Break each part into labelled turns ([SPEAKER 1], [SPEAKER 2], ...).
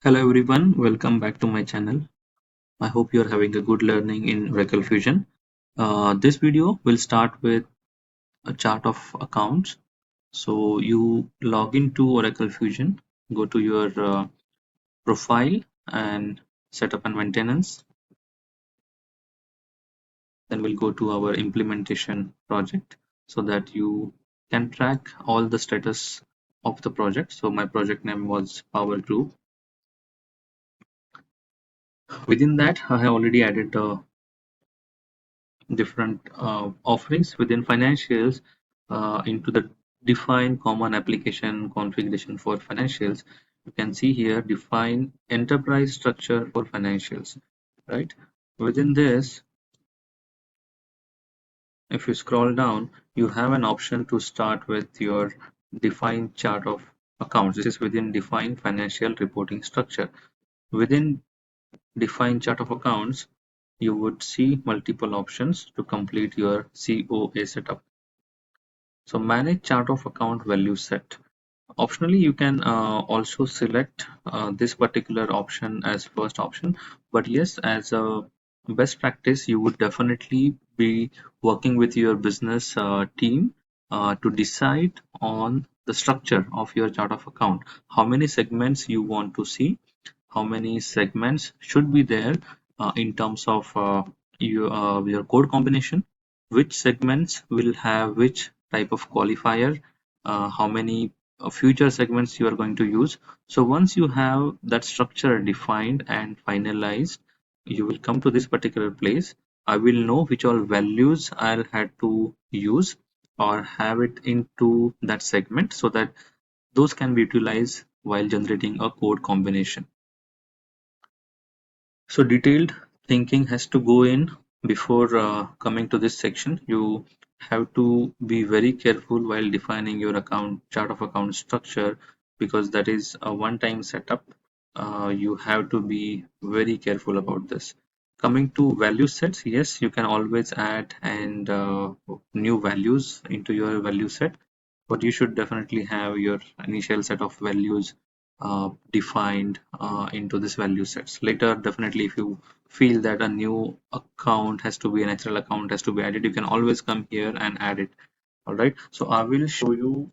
[SPEAKER 1] Hello everyone, welcome back to my channel. I hope you are having a good learning in Oracle Fusion. This video will start with a chart of accounts. So you log into Oracle Fusion, go to your profile and setup and maintenance. Then we'll go to our implementation project so that you can track all the status of the project. So my project name was Power Group. Within that, I have already added different offerings within financials into the define common application configuration for financials. You can see here define enterprise structure for financials, right? Within this, if you scroll down, you have an option to start with your define chart of accounts. This is within define financial reporting structure. Within define chart of accounts, you would see multiple options to complete your COA setup. So manage chart of account value set. Optionally, you can also select this particular option as first option. But yes, as a best practice, you would definitely be working with your business team to decide on the structure of your chart of account. How many segments you want to see, how many segments should be there in terms of your code combination, which segments will have which type of qualifier, how many future segments you are going to use. So once you have that structure defined and finalized, you will come to this particular place. I will know which all values I'll have to use or have it into that segment so that those can be utilized while generating a code combination. So detailed thinking has to go in before coming to this section. You have to be very careful while defining your account chart of account structure because that is a one-time setup. You have to be very careful about this. Coming to value sets, yes, you can always add and new values into your value set, but you should definitely have your initial set of values defined into this value sets. Later, definitely, if you feel that a new account has to be an natural account has to be added, you can always come here and add it. All right. So I will show you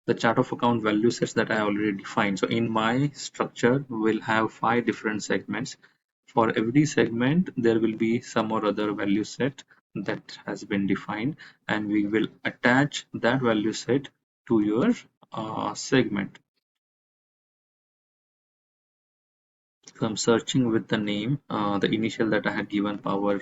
[SPEAKER 1] the chart of account value sets that I already defined. So in my structure, we'll have 5 different segments. For every segment, there will be some or other value set that has been defined, and we will attach that value set to your segment. So I'm searching with the name, the initial that I had given Power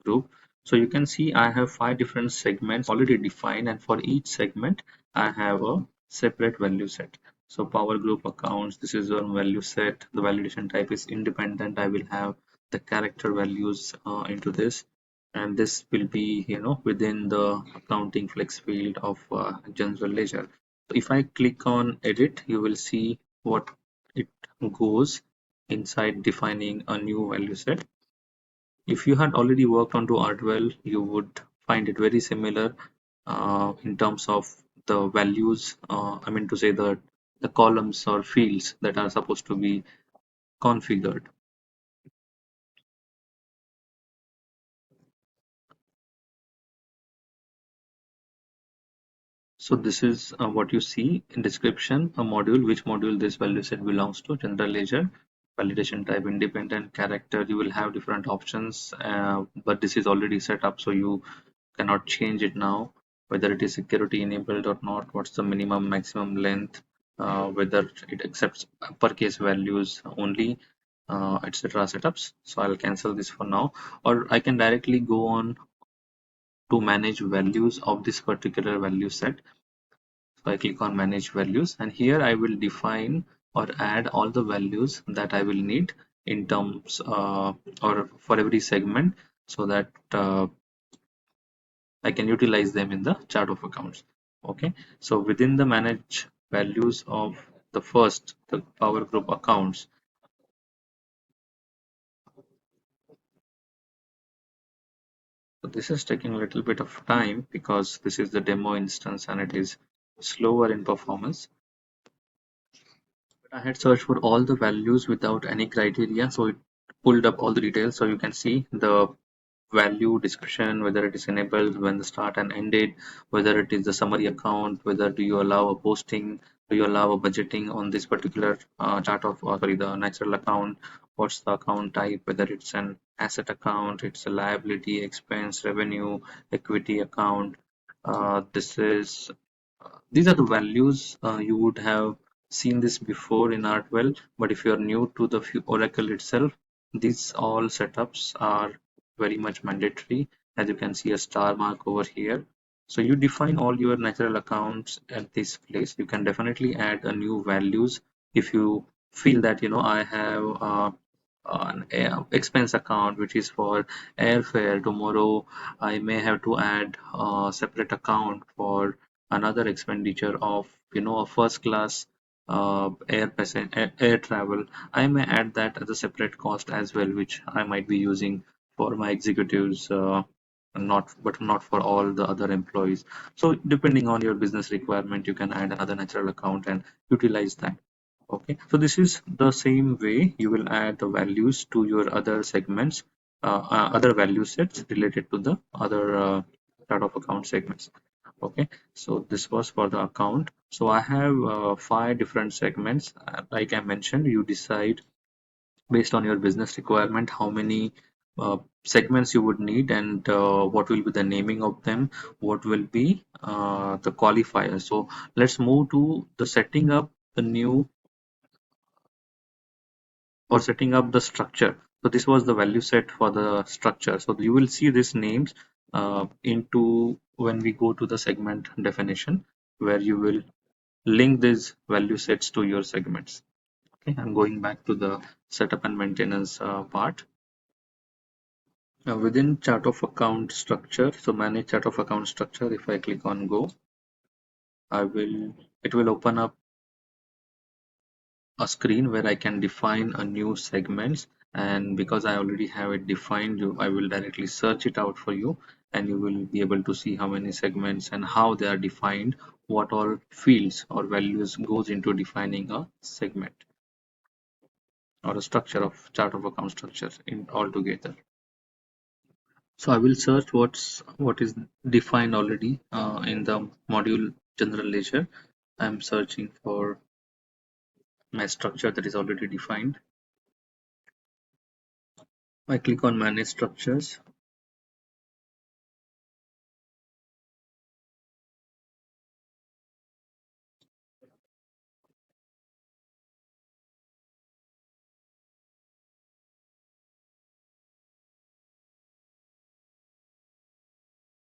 [SPEAKER 1] Group. So you can see I have 5 different segments already defined, and for each segment, I have a separate value set. So Power Group accounts, this is one value set. The validation type is independent. I will have the character values into this, and this will be, within the accounting flex field of general ledger. So if I click on edit, you will see what it goes inside defining a new value set. If you had already worked onto Artwell, you would find it very similar in terms of the values, I mean to say the columns or fields that are supposed to be configured. So this is what you see in description, a module, which module this value set belongs to, general ledger, validation type, independent, character. You will have different options, but this is already set up, so you cannot change it now, whether it is security enabled or not, what's the minimum maximum length, whether it accepts uppercase values only, etc. setups. So I'll cancel this for now, or I can directly go on to manage values of this particular value set. So I click on manage values, and here I will define or add all the values that I will need in terms or for every segment, so that I can utilize them in the chart of accounts. Okay, so within the manage values of the Power Group accounts, so this is taking a little bit of time because this is the demo instance and it is slower in performance. I had searched for all the values without any criteria, so it pulled up all the details. So you can see the value description, whether it is enabled, when the start and end date, whether it is the summary account, whether do you allow a posting, do you allow a budgeting on this particular chart of, sorry, the natural account, what's the account type, whether it's an asset account, it's a liability, expense, revenue, equity account. This is These are the values you would have seen this before in Artwell, but if you're new to the Oracle itself, these all setups are very much mandatory. As you can see a star mark over here. So you define all your natural accounts at this place. You can definitely add a new values if you feel that I have an expense account which is for airfare. Tomorrow I may have to add a separate account for another expenditure of a first class air travel. I may add that as a separate cost as well, which I might be using for my executives, not for all the other employees. So depending on your business requirement, you can add another natural account and utilize that. Okay, so this is the same way you will add the values to your other segments, other value sets related to the other chart of account segments. Okay, so this was for the account. So I have five different segments. Like I mentioned, you decide based on your business requirement how many segments you would need, and what will be the naming of them, what will be the qualifier. So let's move to the setting up the new, or setting up the structure. So this was the value set for the structure. So you will see these names into when we go to the segment definition, where you will link these value sets to your segments. Okay, I'm going back to the setup and maintenance part. Now within chart of account structure, so manage chart of account structure, if I click on go, it will open up a screen where I can define a new segments, and because I already have it defined, I will directly search it out for you, and you will be able to see how many segments and how they are defined, what all fields or values goes into defining a segment or a structure of chart of account structure in altogether. So I will search what is defined already in the module general ledger. I'm searching for my structure that is already defined. I click on manage structures.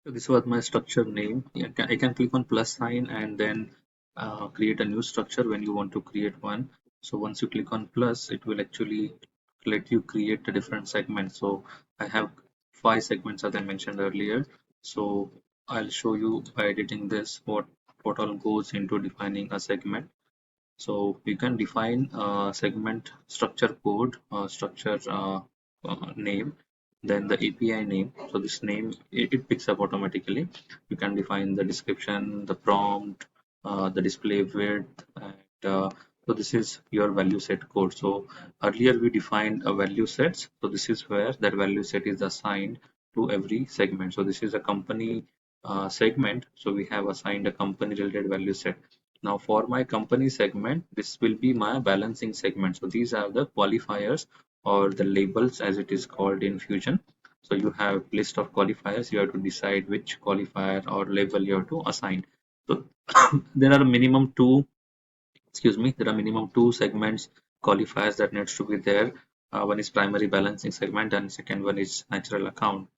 [SPEAKER 1] So this was my structure name. I can click on plus sign and then create a new structure when you want to create one. So once you click on plus, it will actually let you create a different segment. So I have five segments as I mentioned earlier. So I'll show you by editing this what all goes into defining a segment. So you can define segment structure code, structure name, then the API name. So this name, it picks up automatically. You can define the description, the prompt, the display width, and so this is your value set code. So earlier we defined a value sets. So this is where that value set is assigned to every segment. So this is a company segment. So we have assigned a company related value set. Now for my company segment, this will be my balancing segment. So these are the qualifiers or the labels as it is called in Fusion. So you have list of qualifiers, you have to decide which qualifier or label you have to assign. So there are minimum two, excuse me, there are minimum two segments qualifiers that needs to be there. One is primary balancing segment and second one is natural account.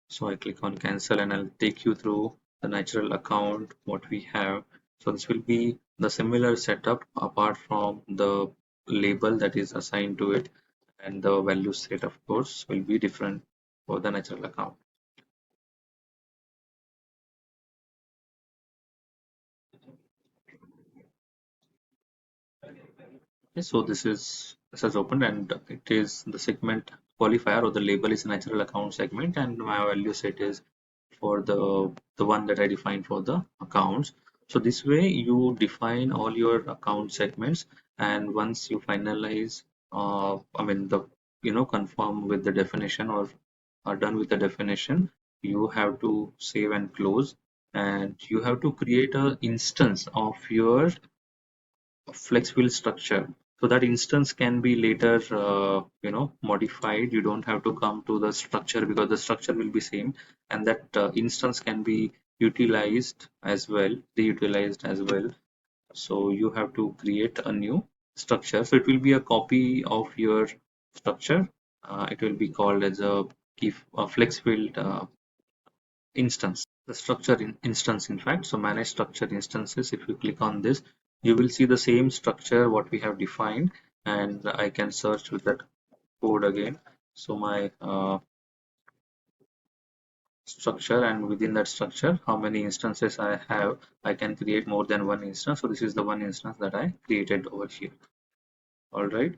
[SPEAKER 1] So I click on cancel and I'll take you through the natural account, what we have. So this will be the similar setup apart from the label that is assigned to it, and the value set of course will be different for the natural account. Okay, so this has opened and it is the segment qualifier, or the label is natural account segment, and my value set is for the one that I defined for the accounts. So this way you define all your account segments, and once you finalize, I mean the confirm with the definition or are done with the definition, you have to save and close, and you have to create a instance of your flexible structure. So that instance can be later modified. You don't have to come to the structure because the structure will be same, and that instance can be utilized as well, reutilized as well. So you have to create a new structure. So it will be a copy of your structure. It will be called as a key flex field instance. The structure instance, in fact. So manage structure instances. If you click on this, you will see the same structure what we have defined, and I can search with that code again. So my structure, and within that structure, how many instances I have, I can create more than one instance. So this is the one instance that I created over here. All right.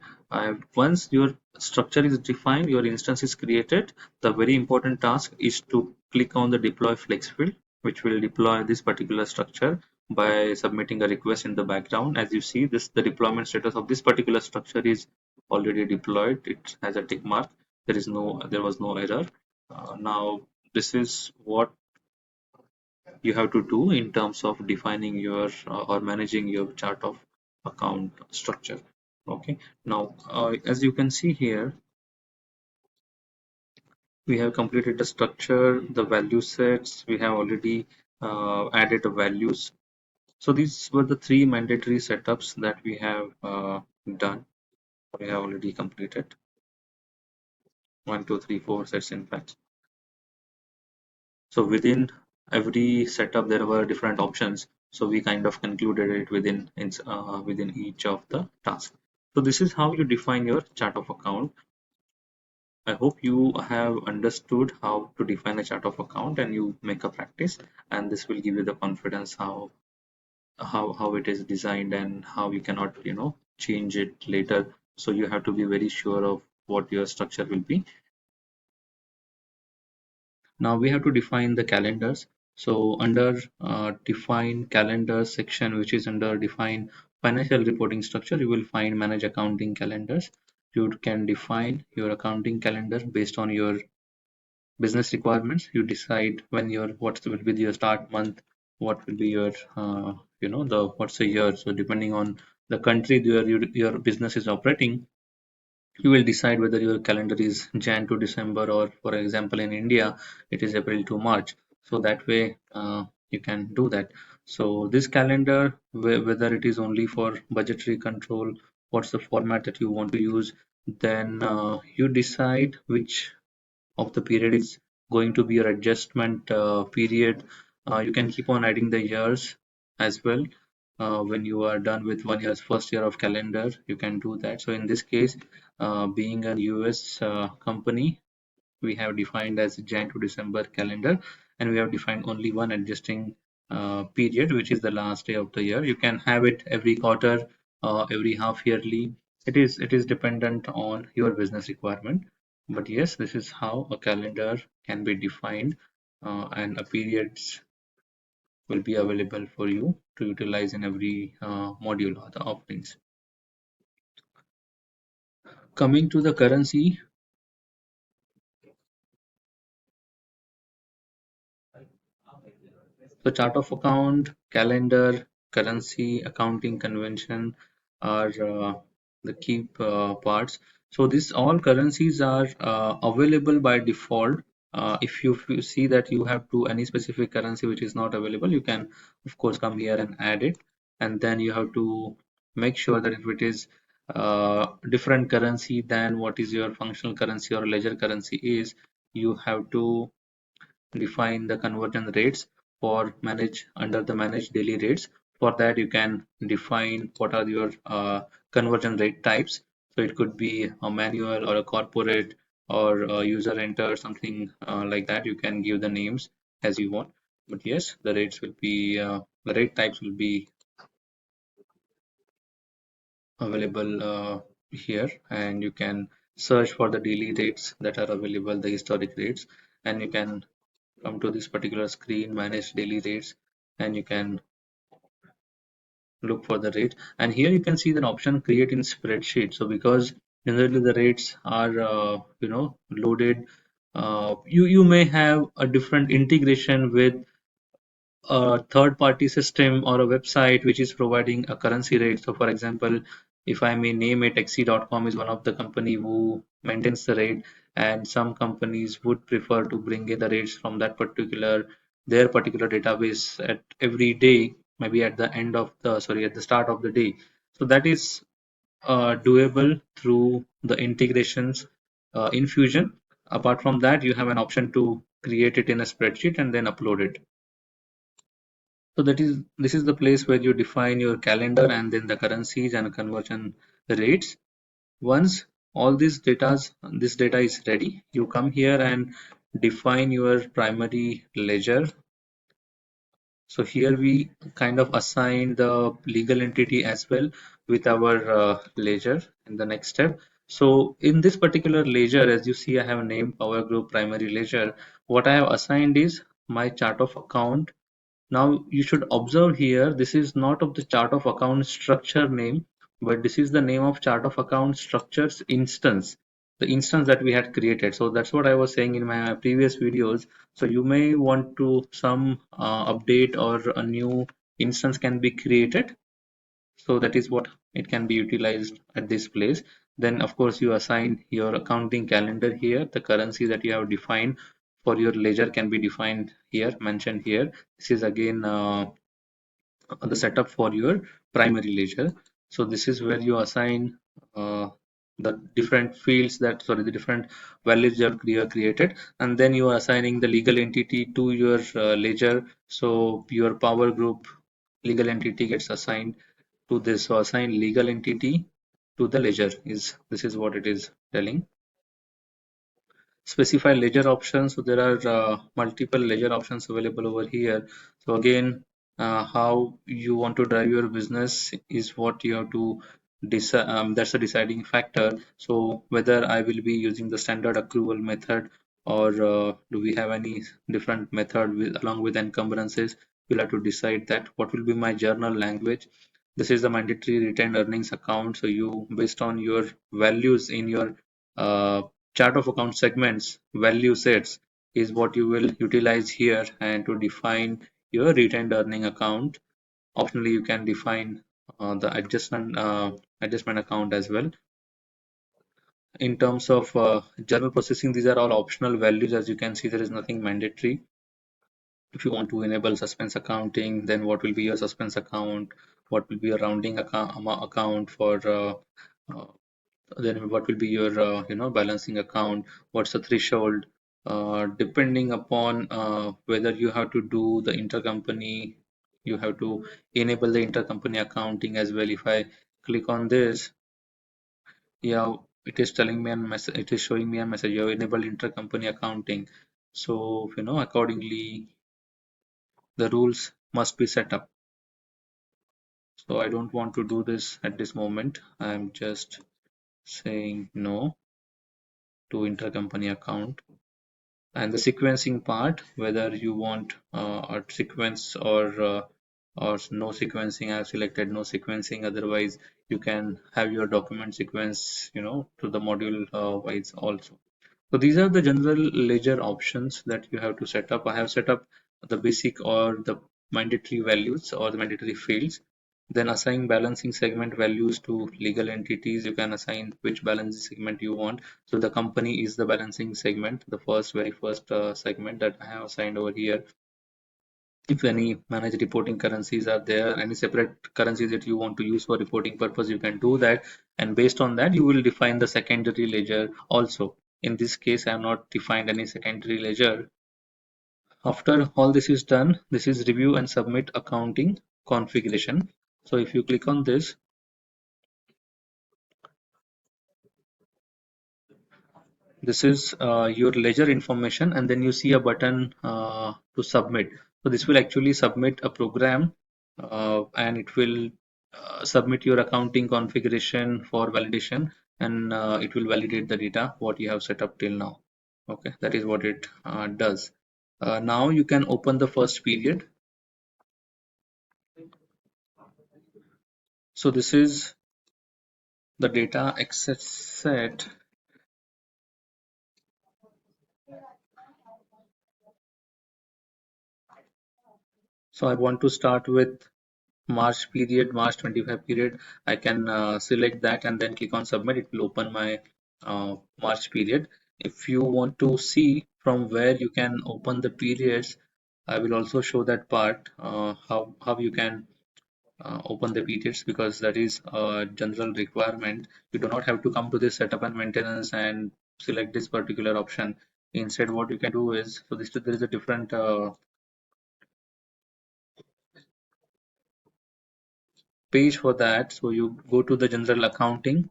[SPEAKER 1] Once your structure is defined, your instance is created. The very important task is to click on the deploy flex field, which will deploy this particular structure by submitting a request in the background. As you see, this the deployment status of this particular structure is already deployed. It has a tick mark. There was no error. Now, this is what you have to do in terms of defining your or managing your chart of account structure. Okay, now as you can see here, we have completed the structure, the value sets. We have already added the values. So these were the three mandatory setups that we have done. We have already completed one, two, three, four sets, in fact. So within every setup, there were different options. So we kind of concluded it within each of the tasks. So this is how you define your chart of account. I hope you have understood how to define a chart of account and you make a practice, and this will give you the confidence how it is designed and how you cannot change it later. So you have to be very sure of what your structure will be. Now we have to define the calendars. So under define calendar section, which is under define financial reporting structure, you will find manage accounting calendars. You can define your accounting calendar based on your business requirements. You decide when what will be your start month, what will be your the what's the year. So depending on the country where your business is operating, you will decide whether your calendar is Jan to December, or for example in India it is April to March. So that way you can do that. So this calendar, whether it is only for budgetary control, what's the format that you want to use, then you decide which of the period is going to be your adjustment period. You can keep on adding the years as well. When you are done with 1 year's first year of calendar, you can do that. So in this case, being a US company, we have defined as Jan to December calendar, and we have defined only one adjusting period, which is the last day of the year. You can have it every quarter, every half yearly. It is dependent on your business requirement. But yes, this is how a calendar can be defined, and a periods will be available for you to utilize in every module or the offerings. Coming to the currency, so chart of account, calendar, currency, accounting convention are the key parts. So these all currencies are available by default. If you see that you have to any specific currency which is not available, you can of course come here and add it, and then you have to make sure that if it is different currency than what is your functional currency or ledger currency is, you have to define the conversion rates for manage under the manage daily rates. For that, you can define what are your conversion rate types. So it could be a manual or a corporate or a user enter, something like that. You can give the names as you want. But yes, the rates will be the rate types will be available here, and you can search for the daily rates that are available, the historic rates, and you can come to this particular screen, manage daily rates, and you can look for the rates. And here you can see the option create in spreadsheet. So because generally the rates are loaded, you may have a different integration with a third party system or a website which is providing a currency rate. So for example, if I may name it, xe.com is one of the company who maintains the rate, and some companies would prefer to bring in the rates from that particular their particular database at every day, maybe at the end of the sorry at the start of the day. So that is doable through the integrations in Fusion. Apart from that, you have an option to create it in a spreadsheet and then upload it. So this is the place where you define your calendar and then the currencies and conversion rates. Once all this data is ready, you come here and define your primary ledger. So here we kind of assign the legal entity as well with our ledger in the next step. So in this particular ledger, as you see, I have named Power Group Primary Ledger. What I have assigned is my chart of account. Now you should observe here, this is not of the chart of account structure name, but this is the name of chart of account structures instance, the instance that we had created. So that's what I was saying in my previous videos. So you may want to some update or a new instance can be created. So that is what it can be utilized at this place. Then of course you assign your accounting calendar here, the currency that you have defined for your ledger can be defined here, mentioned here. This is again the setup for your primary ledger. So this is where you assign the different fields that sorry the different values that you have created, and then you are assigning the legal entity to your ledger. So your power group legal entity gets assigned to this. So assign legal entity to the ledger is this is what it is telling. Specify ledger options. So there are multiple ledger options available over here. So again, how you want to drive your business is what you have to decide. That's a deciding factor. So whether I will be using the standard accrual method or do we have any different method along with encumbrances, you'll have to decide that. What will be my journal language? This is the mandatory retained earnings account. So you, based on your values in your uh, chart of account segments, value sets is what you will utilize here, and to define your retained earning account. Optionally, you can define the adjustment account as well. In terms of journal processing, these are all optional values. As you can see, there is nothing mandatory. If you want to enable suspense accounting, then what will be your suspense account? What will be your rounding account for uh, then what will be your balancing account, what's the threshold, depending upon whether you have to do the intercompany, you have to enable the intercompany accounting as well. If I click on this, yeah, it is telling me a message, it is showing me a message, you have enabled intercompany accounting. So accordingly the rules must be set up. So I don't want to do this at this moment. I'm just saying no to intercompany account. And the sequencing part, whether you want a sequence or no sequencing. I've selected no sequencing, otherwise you can have your document sequence to the module wise also. So these are the general ledger options that you have to set up. I have set up the basic or the mandatory values or the mandatory fields. Then assign balancing segment values to legal entities. You can assign which balancing segment you want. So the company is the balancing segment, the very first segment that I have assigned over here. If any managed reporting currencies are there, any separate currencies that you want to use for reporting purpose, you can do that. And based on that, you will define the secondary ledger also. In this case, I have not defined any secondary ledger. After all this is done, this is review and submit accounting configuration. So if you click on this, this is your ledger information, and then you see a button to submit. So this will actually submit a program, and it will submit your accounting configuration for validation, and it will validate the data what you have set up till now. Okay, that is what it does. Now you can open the first period. So this is the data access set. So I want to start with March period, March 25 period. I can select that and then click on submit. It will open my March period. If you want to see from where you can open the periods, I will also show that part, how you can open the periods, because that is a general requirement. You do not have to come to this setup and maintenance and select this particular option. Instead, what you can do is, so this there is a different page for that. So you go to the general accounting,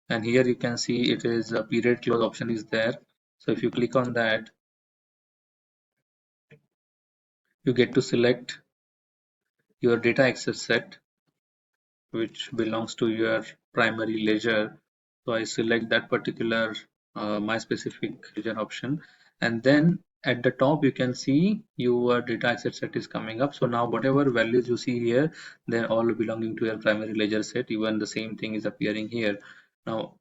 [SPEAKER 1] and here you can see it is a period close option is there. So if you click on that, you get to select your data access set, which belongs to your primary ledger. So I select that particular my specific ledger option, and then at the top you can see your data access set is coming up. So now whatever values you see here, they're all belonging to your primary ledger set. Even the same thing is appearing here. Now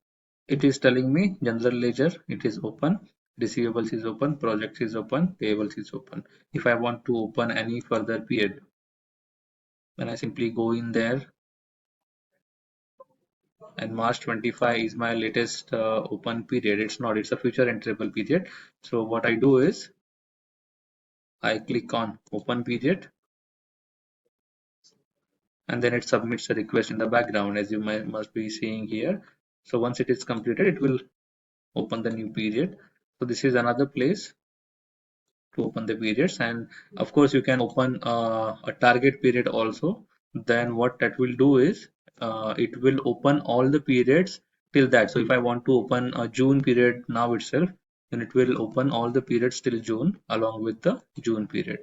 [SPEAKER 1] it is telling me general ledger, it is open, receivables is open, projects is open, payables is open. If I want to open any further period, then I simply go in there, and March 25 is my latest open period. It's not, it's a future enterable period. So what I do is I click on open period, and then it submits a request in the background, as you must be seeing here. So once it is completed, it will open the new period. So this is another place to open the periods, and of course you can open a target period also. Then what that will do is it will open all the periods till that. So if I want to open a June period now itself, then it will open all the periods till June along with the June period.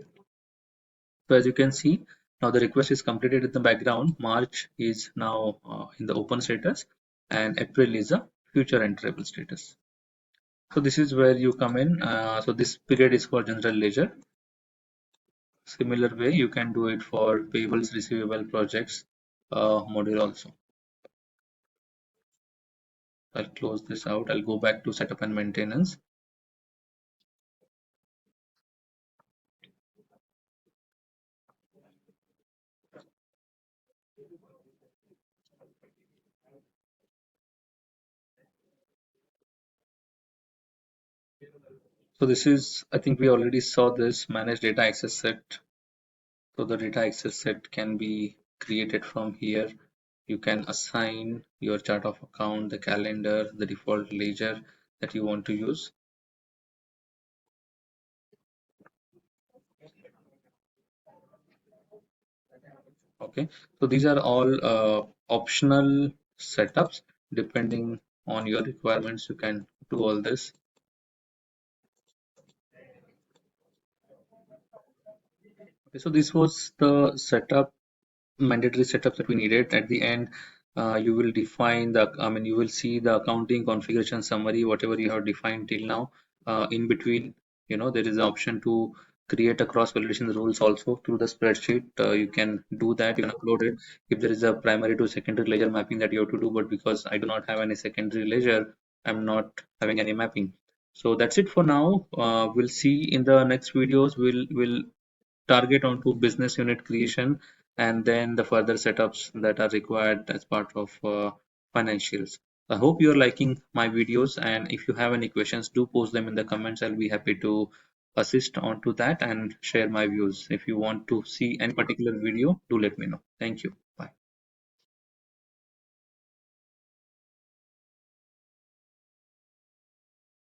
[SPEAKER 1] So as you can see, now the request is completed in the background. March is now in the open status, and April is a future enterable status. So this is where you come in. So this period is for general ledger. Similar way, you can do it for payables, receivable, projects module also. I'll close this out. I'll go back to setup and maintenance. So this is, I think we already saw this, manage data access set. So the data access set can be created from here. You can assign your chart of account, the calendar, the default ledger that you want to use. Okay, so these are all optional setups. Depending on your requirements, you can do all this. Okay, so this was the setup, mandatory setups that we needed. At the end, you will define the, I mean, you will see the accounting configuration summary, whatever you have defined till now. In between, there is an option to create a cross validation rules also through the spreadsheet. You can do that, you can upload it. If there is a primary to secondary ledger mapping that you have to do, but because I do not have any secondary ledger, I'm not having any mapping. So that's it for now. We'll see in the next videos. We'll target onto business unit creation, and then the further setups that are required as part of financials. I hope you're liking my videos, and if you have any questions, do post them in the comments. I'll be happy to assist onto that and share my views. If you want to see any particular video, do let me know. Thank you.